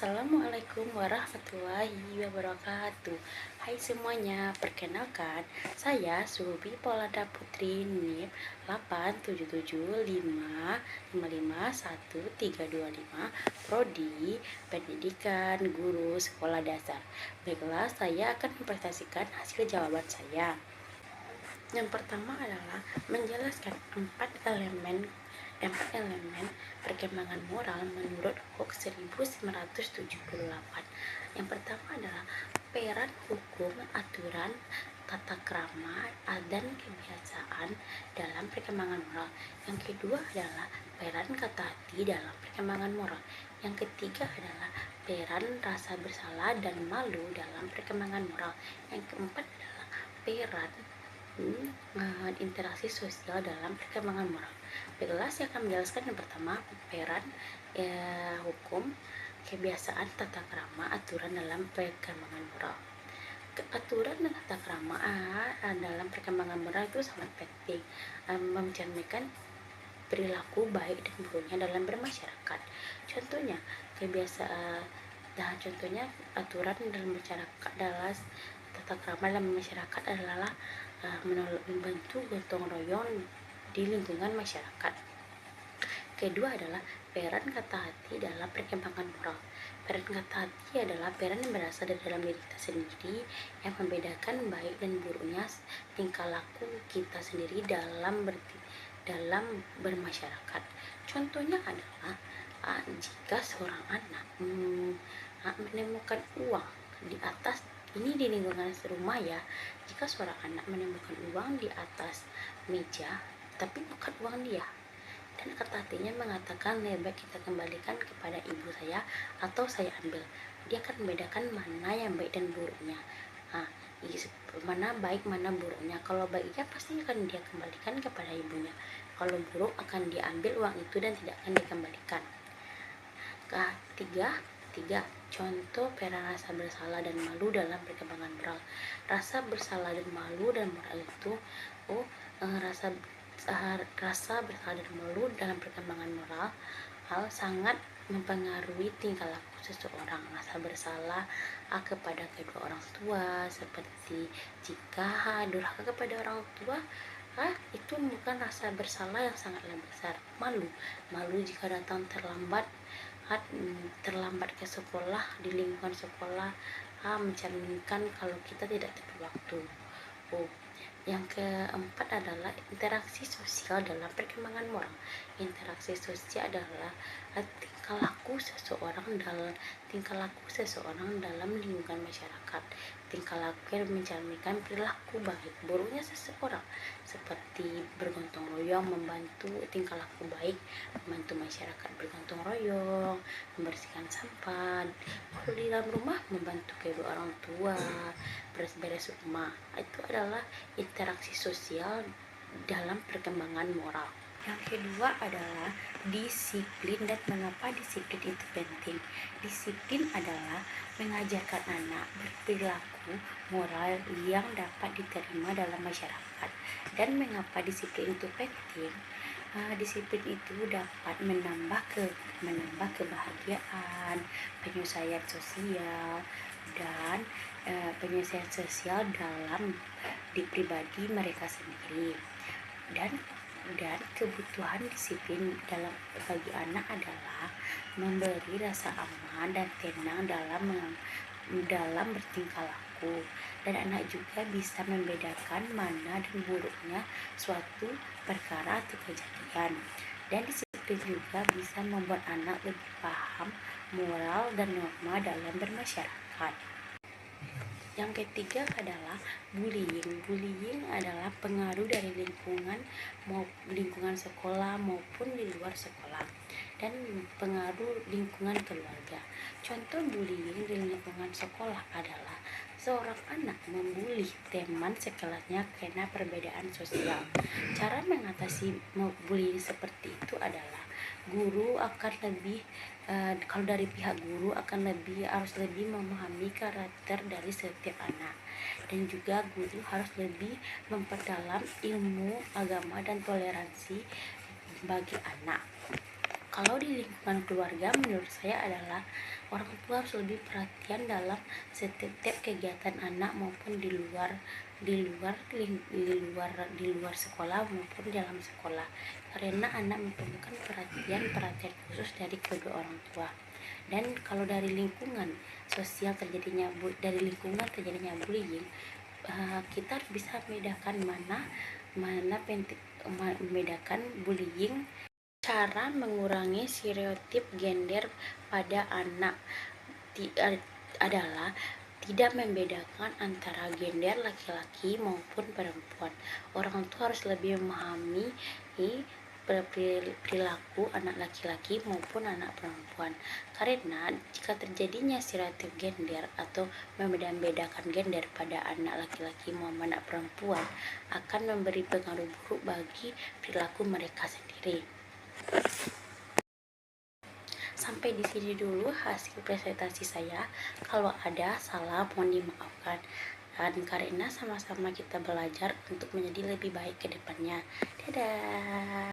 Assalamualaikum warahmatullahi wabarakatuh. Hai semuanya, perkenalkan saya Subi Polada Putri NIM 87755551325 Prodi Pendidikan Guru Sekolah Dasar. Baiklah, saya akan mempresentasikan hasil jawaban saya. Yang pertama adalah menjelaskan empat elemen perkembangan moral menurut Hook 1978. Yang pertama adalah peran hukum, aturan, tata krama, dan kebiasaan dalam perkembangan moral. Yang kedua adalah peran kata hati dalam perkembangan moral. Yang ketiga adalah peran rasa bersalah dan malu dalam perkembangan moral. Yang keempat adalah peran interaksi sosial dalam perkembangan moral. Baiklah, saya akan menjelaskan yang pertama, peran hukum, kebiasaan, tata krama, aturan dalam perkembangan moral. Aturan dan tata krama dalam perkembangan moral itu sangat penting, mencerminkan perilaku baik dan buruknya dalam bermasyarakat. Contohnya aturan dalam masyarakat adalah tata krama dalam masyarakat adalah membantu gotong royong di lingkungan masyarakat. Kedua adalah peran kata hati dalam perkembangan moral. Peran kata hati adalah peran yang berasal dari dalam diri kita sendiri yang membedakan baik dan buruknya tingkah laku kita sendiri dalam bermasyarakat. Contohnya adalah jika seorang anak menemukan uang di atas, ini di lingkungan rumah ya, jika seorang anak menemukan uang di atas meja tapi bukan uang dia, dan kata hatinya mengatakan lebih baik kita kembalikan kepada ibu saya atau saya ambil, dia akan membedakan mana yang baik dan buruknya. Mana baik mana buruknya. Kalau baiknya pasti akan dia kembalikan kepada ibunya, kalau buruk akan diambil uang itu dan tidak akan dikembalikan. Tiga, contoh peran rasa bersalah dan malu dalam perkembangan moral. Rasa bersalah dan malu dan moral itu rasa bersalah dan malu dalam perkembangan moral sangat mempengaruhi tingkah laku seseorang. Rasa bersalah kepada kedua orang tua, seperti jika durhaka kepada orang tua, itu bukan rasa bersalah yang sangatlah besar. Malu jika datang terlambat ke sekolah, di lingkungan sekolah mencerminkan kalau kita tidak tepat waktu. Yang keempat adalah interaksi sosial dalam perkembangan moral. Interaksi sosial adalah tingkah laku seseorang dalam lingkungan masyarakat. Tingkah laku yang mencerminkan perilaku baik buruknya seseorang, seperti bergotong royong, membantu tingkah laku baik, membantu masyarakat bergotong royong, membersihkan sampah. Kalau di dalam rumah membantu kedua orang tua beres-beres rumah. Itu adalah interaksi sosial dalam perkembangan moral. Yang kedua adalah disiplin dan mengapa disiplin itu penting. Disiplin adalah mengajarkan anak berperilaku moral yang dapat diterima dalam masyarakat. Dan mengapa disiplin itu penting? Disiplin itu dapat menambah kebahagiaan, penyelesaian sosial, dan penyelesaian sosial dalam di pribadi mereka sendiri. Dan kebutuhan disiplin bagi anak adalah memberi rasa aman dan tenang dalam bertingkah laku, dan anak juga bisa membedakan mana dan buruknya suatu perkara atau kejadian. Dan disiplin juga bisa membuat anak lebih paham moral dan norma dalam bermasyarakat. Yang ketiga adalah bullying. Bullying adalah pengaruh dari lingkungan sekolah maupun di luar sekolah, dan pengaruh lingkungan keluarga. Contoh bullying di lingkungan sekolah adalah seorang anak membuli teman sekelasnya karena perbedaan sosial. Cara mengatasi bullying seperti itu adalah guru akan lebih kalau dari pihak guru harus lebih memahami karakter dari setiap anak, dan juga guru harus lebih memperdalam ilmu agama dan toleransi bagi anak. Kalau di lingkungan keluarga, menurut saya adalah orang tua harus lebih perhatian dalam setiap kegiatan anak maupun di luar sekolah maupun dalam sekolah, karena anak memerlukan perhatian khusus dari kedua orang tua. Dan kalau dari lingkungan terjadinya bullying, kita bisa membedakan membedakan bullying. Cara mengurangi stereotip gender pada anak adalah tidak membedakan antara gender laki-laki maupun perempuan. Orang tua harus lebih memahami perilaku anak laki-laki maupun anak perempuan, karena jika terjadinya stereotip gender atau membedakan gender pada anak laki-laki maupun anak perempuan akan memberi pengaruh buruk bagi perilaku mereka sendiri. Sampai di sini dulu hasil presentasi saya. Kalau ada salah mohon dimaafkan. Dan karena sama-sama kita belajar untuk menjadi lebih baik ke depannya. Dadah.